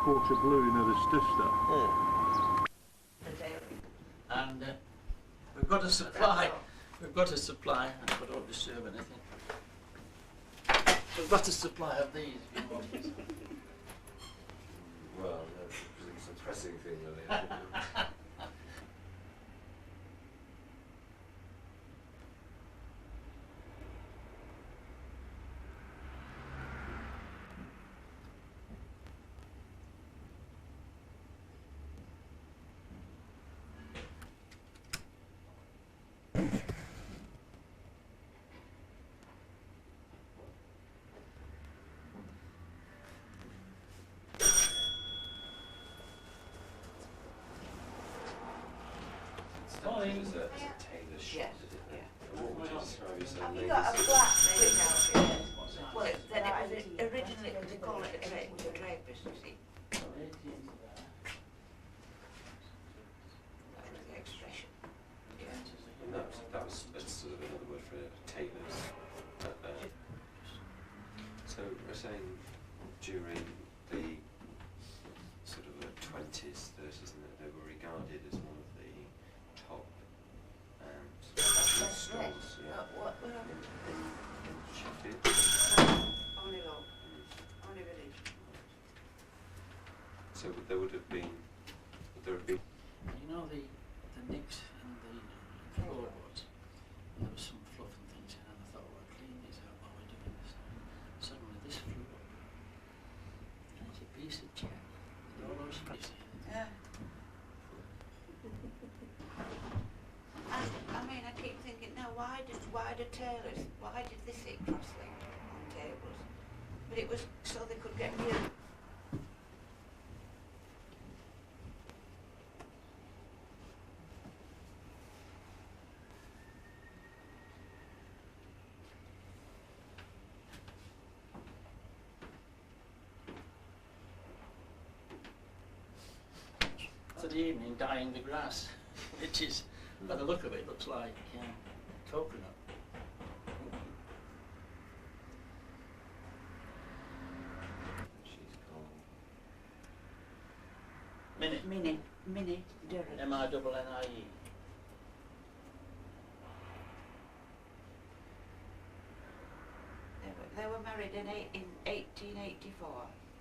quarter blue, you know, the stiff stuff. And we've got a supply. We've got a supply, but don't disturb anything. We've got a supply of these. If you want. Well, it's a pressing thing, really. Morning. It's a tailor shop, is it? Yeah. What would you describe yourself? Have you got a black thing out here? Well, then it was originally, they call it a drapist, you see. That was the expression. Yeah. And that was sort of another word for tailors. So we're saying during the sort of 20s, 30s, isn't it, they were regarded as one of the top fashion stores. Yeah. What? In Sheffield. Only low. Only village. So there would have been. You know the nicks and the floorboards. There was some fluff and things in, and I thought, well, I'll clean these out while we're doing this. Suddenly this flew up. And it's a piece of check with all those pieces in it. Yeah. I mean, I keep thinking now, why did tailors, why did they sit cross-legged on tables? But it was so they could get rid of. For the evening, dyeing the grass, which is, by the look of it, looks like coconut. She's called. Minnie Durrett. M-I-double-N-I-E. They were married in 1884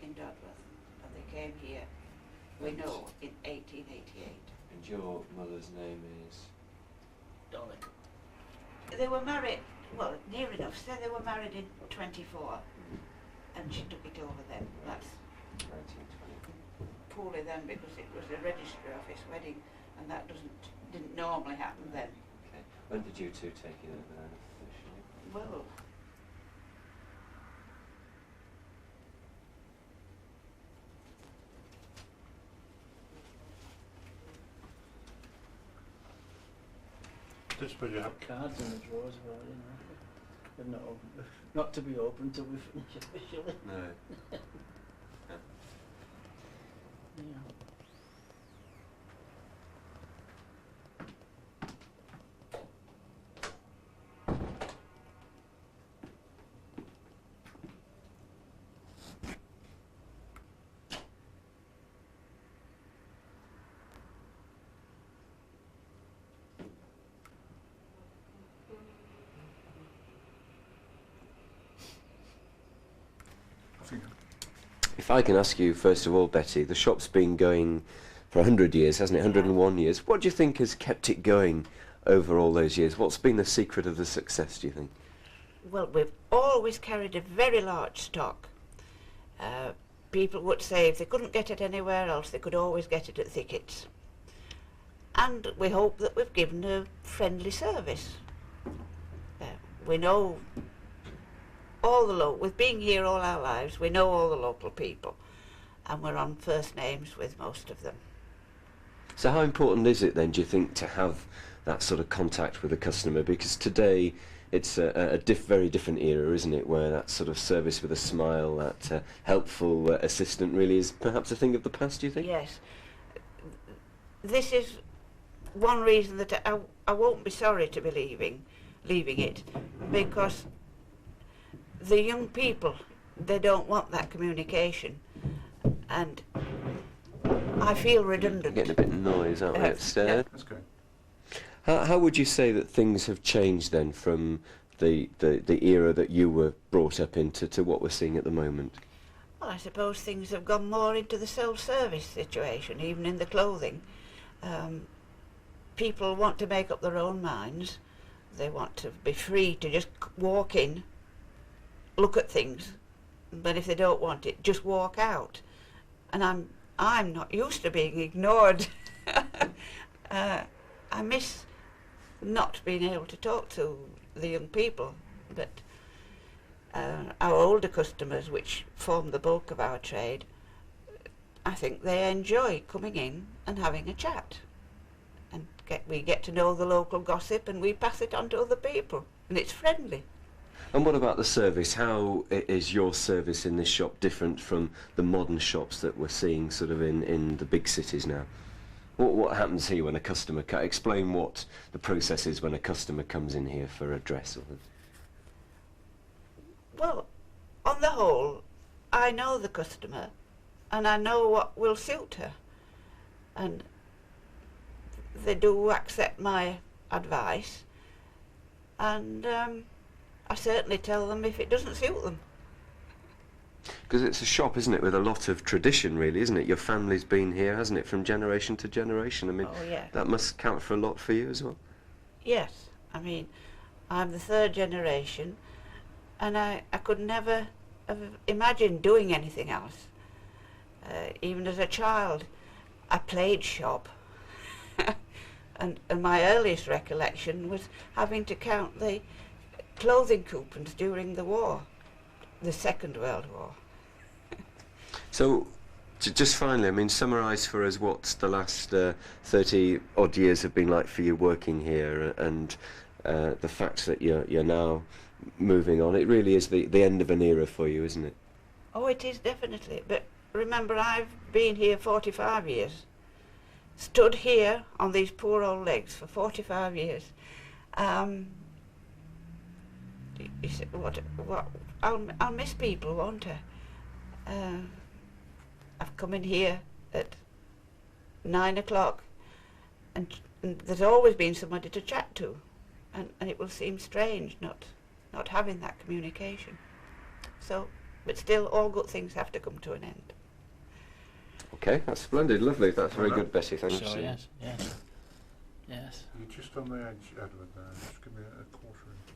in Dodworth, and they came here, we know, in 1888. And your mother's name is? Dolly. They were married, well, near enough, so they were married in 24, and she took it over then. That's 1920. poorly then, because it was a registry office wedding, and that didn't normally happen then. Okay. When did you two take it over then officially? Well, Just suppose you have Cards in the drawers, well, you know. They're not open, not to be opened till we finish officially. No. Yeah. If I can ask you, first of all, Betty, the shop's been going for 100 years, hasn't it? 101 years. What do you think has kept it going over all those years? What's been the secret of the success, do you think? well, we've always carried a very large stock. People would say if they couldn't get it anywhere else, they could always get it at Thickett's. And we hope that we've given a friendly service. We know all the with being here all our lives, we know all the local people, and we're on first names with most of them. So how important is it then, do you think, to have that sort of contact with the customer? Because today it's a very different era, isn't it, where that sort of service with a smile, that helpful assistant really is perhaps a thing of the past, do you think? Yes. This is one reason that I won't be sorry to be leaving it, because the young people, they don't want that communication, and I feel redundant. Getting a bit of noise, aren't we, upstairs? That's good. How would you say that things have changed then from the era that you were brought up into to what we're seeing at the moment? Well, I suppose things have gone more into the self-service situation, even in the clothing. People want to make up their own minds. They want to be free to just walk in, look at things, but if they don't want it, just walk out. And I'm not used to being ignored. I miss not being able to talk to the young people, but our older customers, which form the bulk of our trade, I think they enjoy coming in and having a chat. And we get to know the local gossip and we pass it on to other people, and it's friendly. And what about the service? How is your service in this shop different from the modern shops that we're seeing sort of in the big cities now? What happens here when a customer explain what the process is when a customer comes in here for a dress? Well, on the whole, I know the customer and I know what will suit her, and they do accept my advice, and I certainly tell them if it doesn't suit them. Because it's a shop, isn't it, with a lot of tradition, really, isn't it? Your family's been here, hasn't it, from generation to generation? I mean, Oh, yeah. that must count for a lot for you as well. Yes, I mean, I'm the third generation, and I could never have imagined doing anything else. Even as a child, I played shop, and my earliest recollection was having to count the clothing coupons during the war, the Second World War. So, just finally, I mean, summarise for us what the last 30-odd years have been like for you working here, and the fact that you're now moving on. It really is the end of an era for you, isn't it? Oh, it is definitely. But remember, I've been here 45 years. Stood here on these poor old legs for 45 years. You said, what? I'll miss people, won't I? I've come in here at 9 o'clock, and there's always been somebody to chat to, and it will seem strange not having that communication. So, but still, all good things have to come to an end. Okay, that's splendid, lovely. That's very Well, good, Betty. Thank you. So yes. Yes. You're just on the edge, Edward, there. Just give me a quarter inch.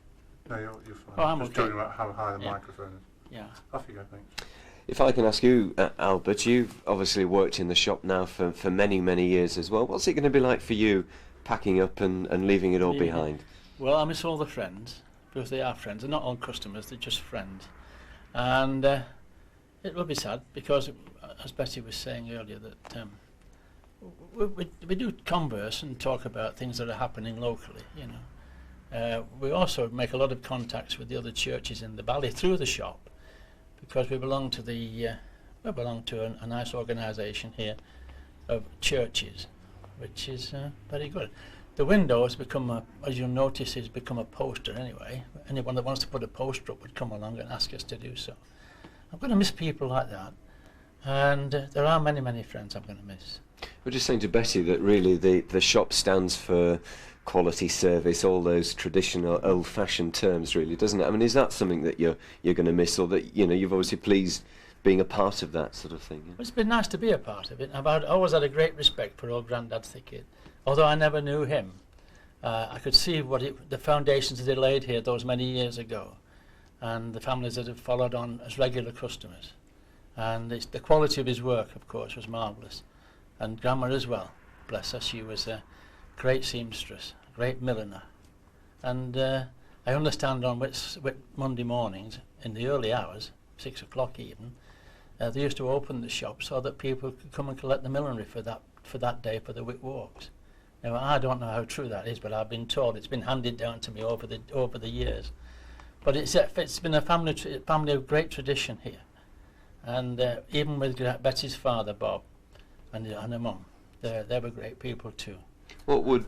No, you're fine. Oh, I'm just okay. talking about how high the Yeah. microphone is. Yeah. Off you go, thanks. If I can ask you, Albert, you've obviously worked in the shop now for many, many years as well. What's it going to be like for you packing up and leaving it all Leaving it. behind? Well, I miss all the friends, because they are friends. They're not all customers, they're just friends. And it will be sad, because, as Betty was saying earlier, that we do converse and talk about things that are happening locally, you know. We also make a lot of contacts with the other churches in the valley through the shop, because we belong to a nice organisation here of churches, which is very good. The window has become, as you'll notice, has become a poster anyway. Anyone that wants to put a poster up would come along and ask us to do so. I'm going to miss people like that, and there are many, many friends I'm going to miss. We're just saying to Betty that really the shop stands for quality service, all those traditional old-fashioned terms, really, doesn't it? I mean, is that something that you're going to miss, or that, you know, you've obviously pleased being a part of that sort of thing? Yeah? It's been nice to be a part of it. I've always had a great respect for old Grandad Thickett, although I never knew him. I could see the foundations that he laid here those many years ago, and the families that have followed on as regular customers. And the quality of his work, of course, was marvellous. And Grandma as well, bless her, she was a great seamstress, a great milliner. And I understand on Monday mornings, in the early hours, 6 o'clock even, they used to open the shop so that people could come and collect the millinery for that day for the Wick Walks. Now, I don't know how true that is, but I've been told, it's been handed down to me over the years. But it's been a family of great tradition here. And even with Betty's father, Bob, and her mum, they were great people too. What would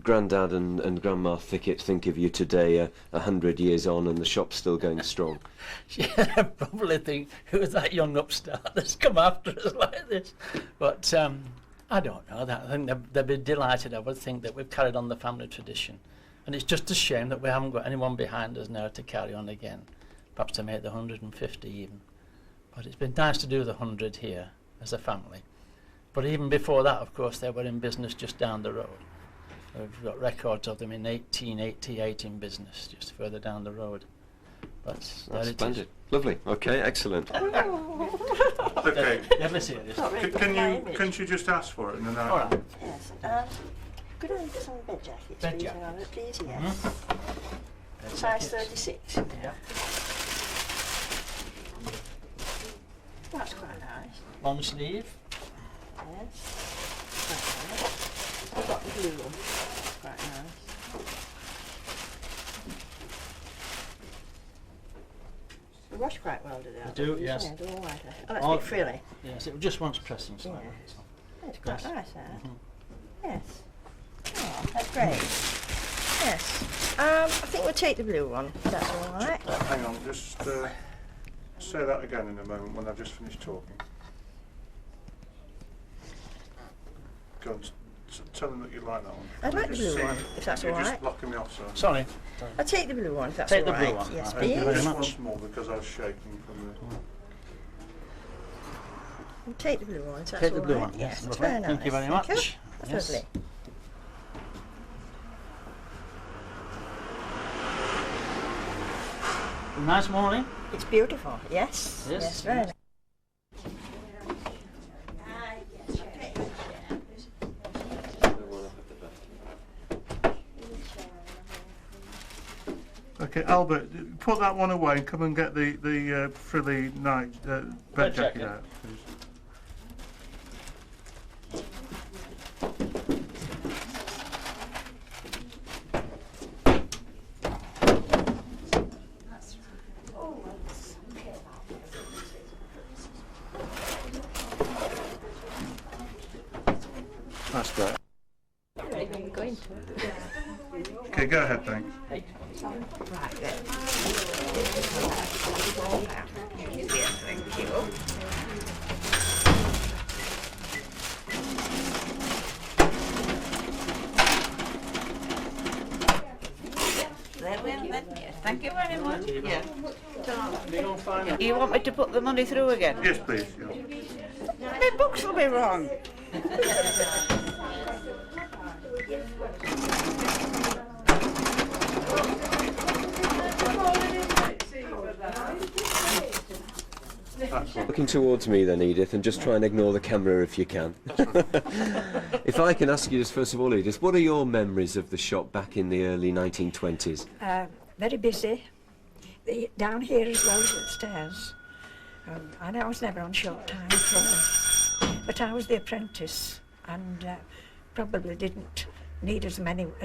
Grandad and Grandma Thickett think of you today, 100 years on, and the shop's still going strong? Yeah, I probably think, who's that young upstart that's come after us like this? But I don't know. I think they'd be delighted, I would think, that we've carried on the family tradition. And it's just a shame that we haven't got anyone behind us now to carry on again. Perhaps to make the 150 even. But it's been nice to do the 100 here as a family. But even before that, of course, they were in business just down the road. We've got records of them in 1888 in business, just further down the road. But That's splendid. Lovely. Okay, excellent. Okay. Let me see this. Can you just ask for it and then All right. Yes. Could I get some bed jackets, Bed please, jackets. Albert, please? Yes. That's Size it. 36. Yeah. That's quite nice. Long sleeve. Yes. Quite nice. I've got the blue one. Quite nice. They wash quite well, do they? They do, yes. Yeah, they're all right. Oh, that's a All- bit frilly. Yes, it just wants pressing slightly. Yeah. that's all. That's quite Yes. nice, that. Mhm. Yes. Oh, that's great. Yes. I think we'll take the blue one, if that's all right. hang on, just say that again in a moment when I've just finished talking. Go on, tell them that you like that one. I'd like the Just blue see- one, if that's you're all just right. blocking me off, sir. Sorry. I'll take the blue one, if that's Take all the right. blue one. Yes, Right, Thank you please. very just much. once more because I was shaking from the... We'll take the blue one, if that's Take the all blue right. one. Yes, that's Lovely. very nice. Thank you very Thank you. much. That's Yes. lovely. Nice morning. It's beautiful, yes. Yes. Yes, very nice. Okay, Albert, put that one away and come and get the frilly night bed Bed jacket jacket. out, please. That's great. Okay, go ahead, thanks. Right then. Yes, thank you. There we are then. Yes, thank you very much. Yeah. You want me to put the money through again? Yes, please. Yeah. My books will be wrong. That's all. Looking towards me then, Edith, and just try and ignore the camera if you can. If I can ask you just first of all, Edith, what are your memories of the shop back in the early 1920s? Very busy, down here as well as upstairs. And I was never on short time for, but I was the apprentice and probably didn't need as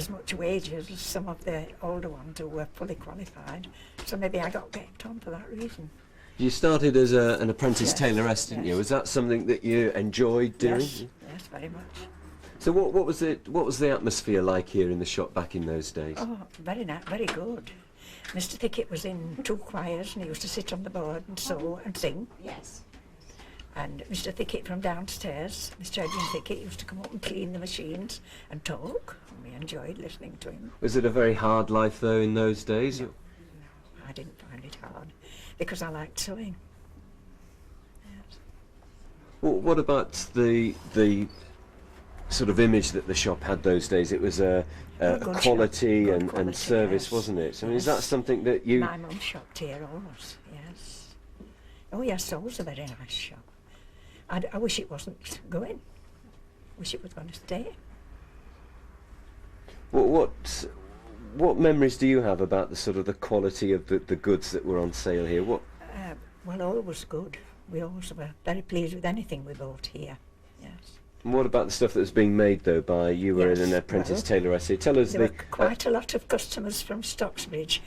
much wages as some of the older ones who were fully qualified. So maybe I got kept on for that reason. You started as an apprentice Yes, tailoress, didn't you? yes. Was that something that you enjoyed doing? Yes, yes, very much. So what was the atmosphere like here in the shop back in those days? Oh, very nice, very good. Mr. Thickett was in 2 choirs and he used to sit on the board and sew and sing. Yes. And Mr. Thickett from downstairs, Mr. Edwin Thickett, used to come up and clean the machines and talk. And we enjoyed listening to him. Was it a very hard life though in those days? No. I didn't find it hard because I liked sewing. Yes. Well, what about the sort of image that the shop had those days? It was a good shop, quality good and quality, service, yes. wasn't it? So I mean, is Yes. that something that you... My mum shopped here always, yes. Oh yes, so it was a very nice shop. I wish it wasn't going. Wish it was going to stay. What memories do you have about the sort of the quality of the goods that were on sale here? What? Well, all was good. We always were very pleased with anything we bought here, yes. And what about the stuff that was being made though by you were Yes, an apprentice well, tailoress here? Tell us There the were quite a lot of customers from Stocksbridge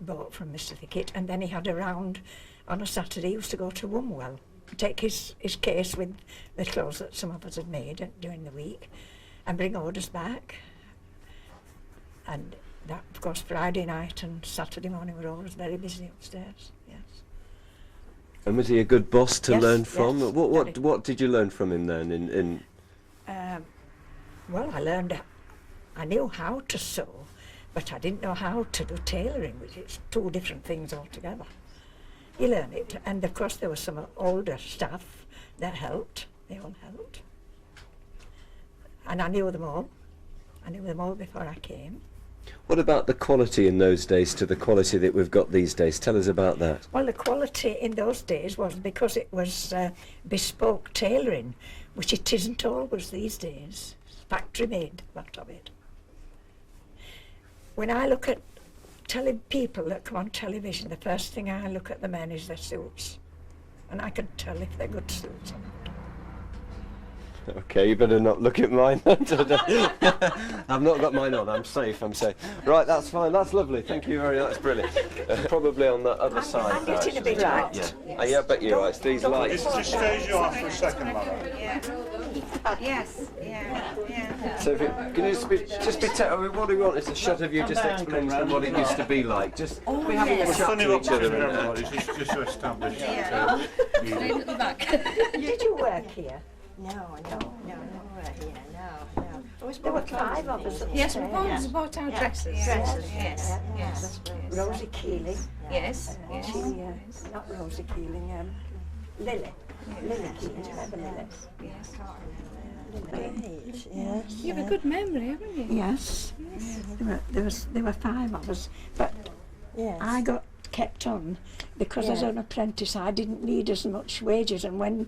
bought from Mr. Thickett, and then he had a round on a Saturday. He used to go to Wumwell, take his case with the clothes that some of us had made during the week, and bring orders back. And that, of course, Friday night and Saturday morning were always very busy upstairs. Yes. And was he a good boss to Yes, learn from? yes, What did you learn from him then? Well, I knew how to sew, but I didn't know how to do tailoring, which is two different things altogether. You learn it, and of course there were some older staff that helped. They all helped. And I knew them all. I knew them all before I came. What about the quality in those days to the quality that we've got these days? Tell us about that. Well, the quality in those days was because it was bespoke tailoring, which it isn't always these days. It's factory made, a lot of it. When I look at people that come on television, the first thing I look at the men is their suits. And I can tell if they're good suits or not. Okay, you better not look at mine. I've not got mine on. I'm safe. Right, that's fine. That's lovely. Thank you very much. That's brilliant. Probably on the other side. I'm getting a bit hot. Yeah. Yeah, I bet you're right. It's these lights. Just stays you on for a second, Mother. Yes, yeah. So, can you just be what do we want is a shot of you just explaining to them what it used to be like. Just be having a chat to each other. Just to establish At the back. Did you work here? No, here, no. There were 5 of us. Yes, we bought our dresses. Yes. Rosie Keeling. Yes. Not Rosie Keeling, Lily. Lily Keeling, remember Lily? Yes. You have a good memory, haven't you? Yes. There were 5 of us, but Yes. I got kept on because as an apprentice I didn't need as much wages, and when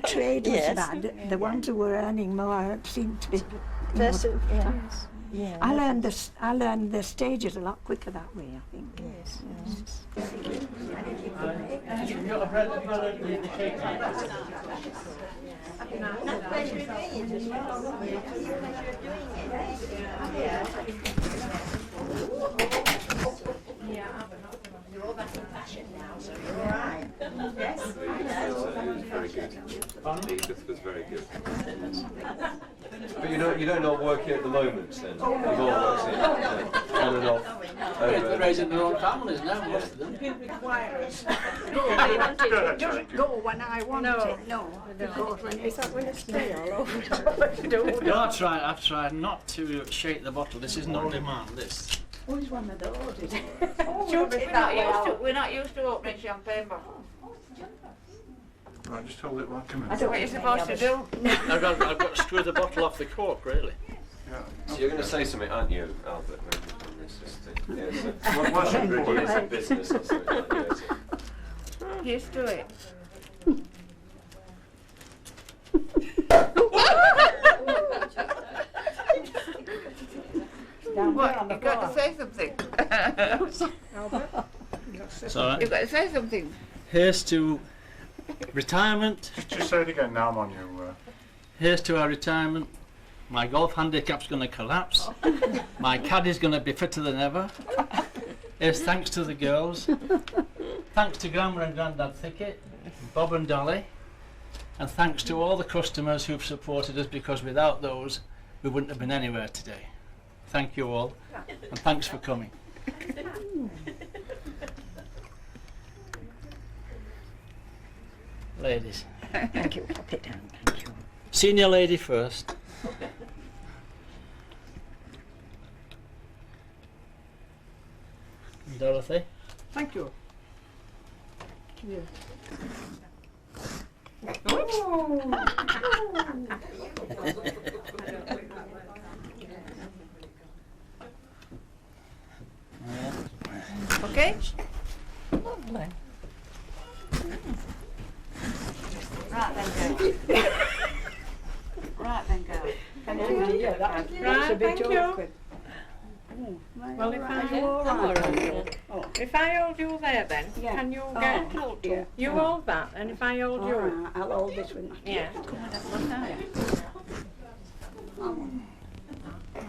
trade was Yes. bad, the ones who were earning more seemed to be. Yeah. I learned the stages a lot quicker that way, I think. Yes. Very good. This was very good. But you don't know work here at the moment, then? You've all worked here, on and off. They're raising their own families now, most of them. Doesn't go when I want it. No. Is that when it's spray all over? No, I've tried not to shake the bottle. This isn't on demand, this. Always one of those, is it? We're not used to opening champagne bottles. Right, just hold it like a minute. That's what you're supposed to do. I've got to screw the bottle off the cork, really. Yeah. So you're going to say something, aren't you, Albert? Maybe on this, What's 100 years important? of business or something like that. Used to it. What? You've got to say something. So You've got to say something. here's to retirement. Just say it again, now I'm on you. Here's to our retirement. My golf handicap's going to collapse. My caddy's going to be fitter than ever. Here's thanks to the girls. Thanks to Grandma and Grandad Thickett, Bob and Dolly. And thanks to all the customers who've supported us, because without those we wouldn't have been anywhere today. Thank you all, and thanks for coming. Ladies. Thank you. Pop it down. Thank you. Senior lady first. Dorothy. Thank you. Okay? Lovely. Right then, girl. Right then, girl. Right, thank you. Well, if I hold you there, then can you get hold to? You hold that, and if I hold you, I'll hold this one. yeah.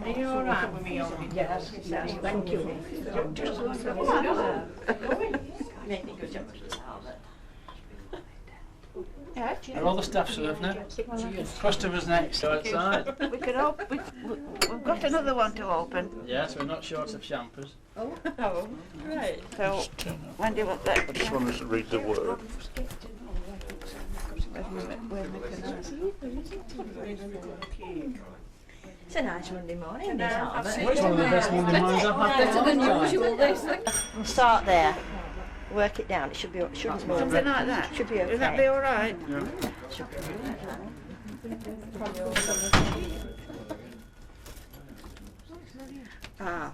Are you all right with me holding? Yes, thank you. Yeah. Are all the staff served now? Customers next, outside. We could we've got another one to open. Yes, we're not short of champers. Oh, right. So when do you want that? I just want to read the word. It's a nice Monday morning, this Albert. It's one of the best Monday mornings I've had for a long time. We'll start there. Work it down. It should be. Shouldn't be. Something like that. Should be okay. Will that be all right? Yeah. Ah.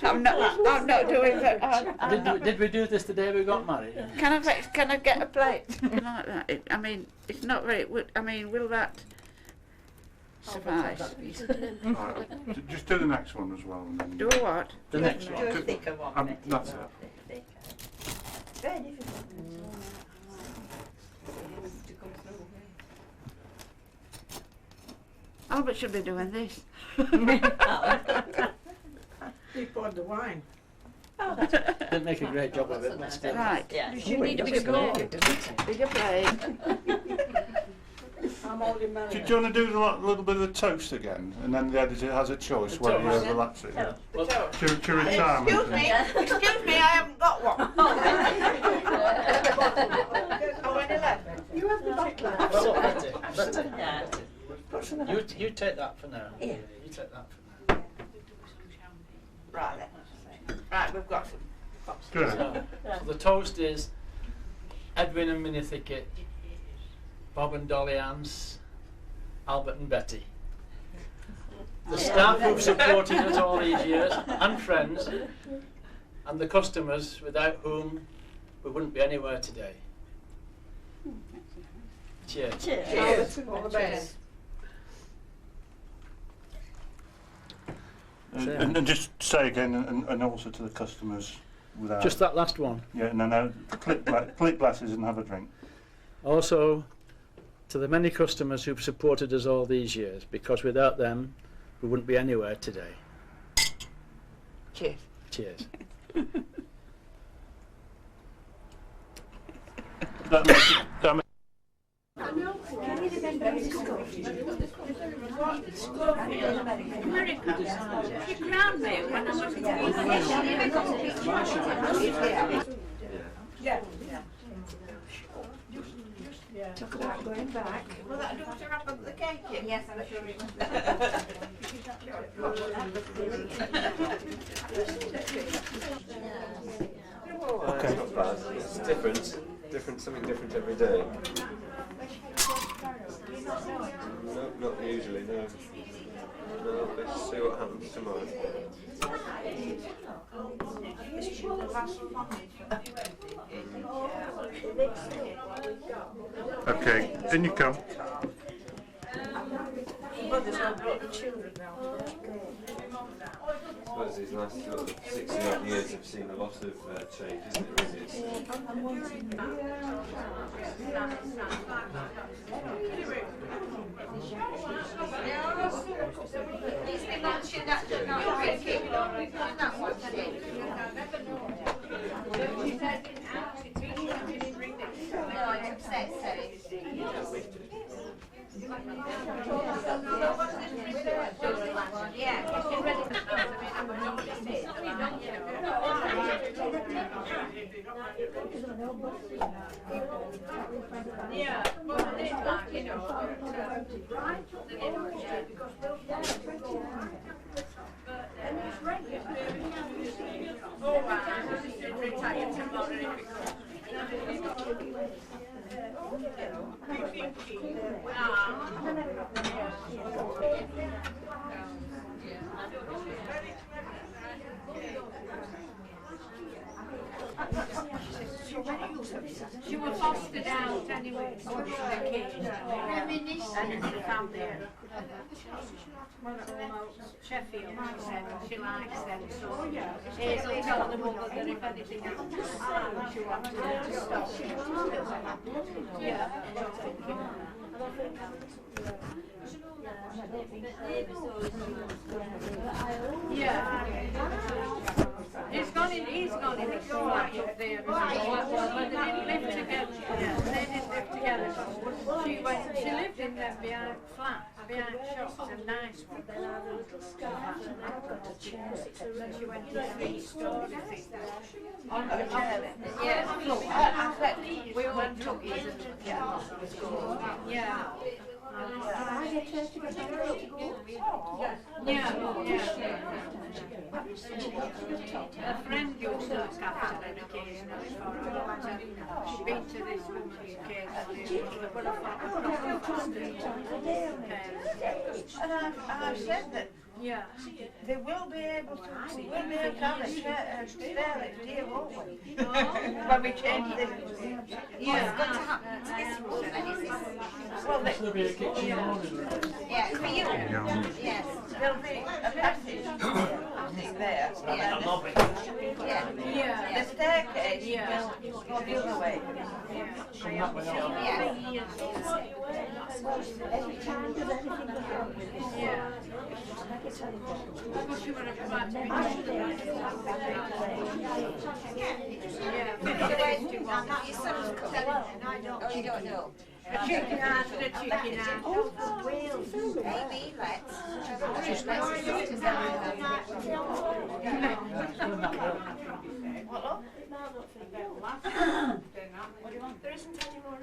I'm not doing that. Did we do this the day we got married? Can I get a plate? Like that. I mean, it's not very. I mean, will that suffice? Right. Just do the next one as well. And then Do what? The next Do one. a thicker one. That's it. Very difficult. Albert should be doing this. He poured the wine. Oh, that's Didn't make a great job of it, but still. Right. yeah. You need a bigger plate. Bigger plate. I'm holding mine. Do you want to do a little bit of the toast again, and then the editor has a choice whether you toast. overlaps it? Yeah. Well, To retirement. Excuse me, I haven't got one. Oh, when he left. You have the butler. well, look, Betty, Yeah. you take that for now. Yeah. You take that for now. Right then. Right, we've got some. Good. So the toast is Edwin and Minnie Thickett, Bob and Dolly Ann's, Albert and Betty. The staff who've supported us all these years, and friends, and the customers without whom we wouldn't be anywhere today. Cheers. Cheers. All the best. And just say again, and also to the customers without. Just that last one. Yeah, no, click glasses and have a drink. Also, to the many customers who've supported us all these years, because without them, we wouldn't be anywhere today. Cheers. Cheers. That makes America. She crowned me when I was Talk about going back. Will that do to wrap up the cake in? Yes, I'm sure it Okay. It's not bad. It's different, something different every day. No, not usually, no. No, let's see what happens tomorrow. Okay, in you come. I suppose these last sort of 60-odd years have seen a lot of change, isn't it, really? She was fostered out anyway, so the kids and the family. Sheffield said she likes them, so Hazel told the mother that if anything happens, she wanted her to stop. Yeah. He's gone in the flat up there as well, but they didn't live together. They didn't live together. She lived in them behind flats, behind shops, and nice ones. Then had a little scarf, and I've got a chair. Then she went to 3-story thing. On the chair. Yeah, we went to eat. Yeah. A friend used to look after them occasionally for her. She'd been to this woman's occasionally, but I thought And I've said that they will be able to have a stair lift here, won't we? When we change this. What's going to happen to this room then? Is this... Well, There'll be a kitchen and laundry room. Yeah, for you. Yes. there'll be a passage, I think, there. Yeah. The staircase will go the other way. Every time there's anything that happens, like a telephone. Your son's coming. Oh, you don't know. A chicken heart and a chicken heart. Maybe, let's. There isn't any more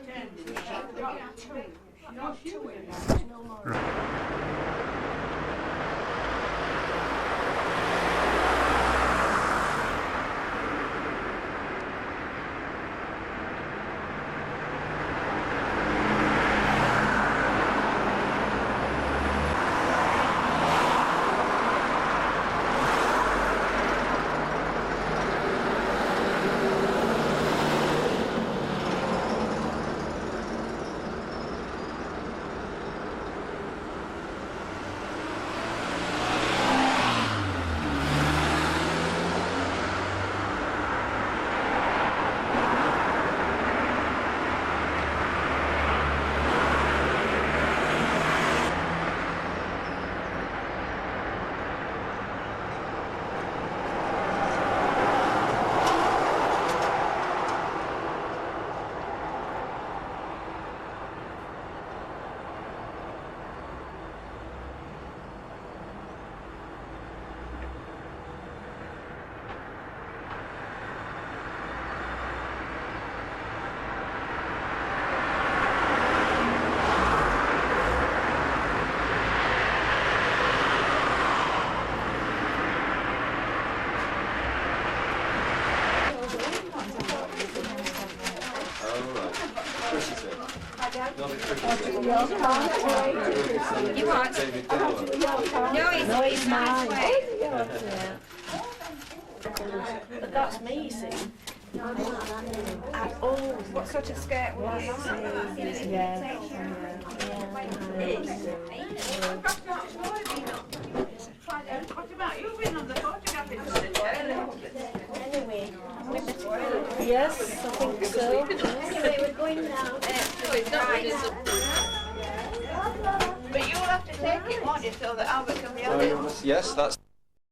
You want? No, it's mine. But that's me, you see. Oh, what sort of skirt was it? Yeah. What about you been on the photograph? Anyway, yes, I think so. Anyway, we're going now. But you'll have to take it, won't you, so that Albert can be on it? Yes, that's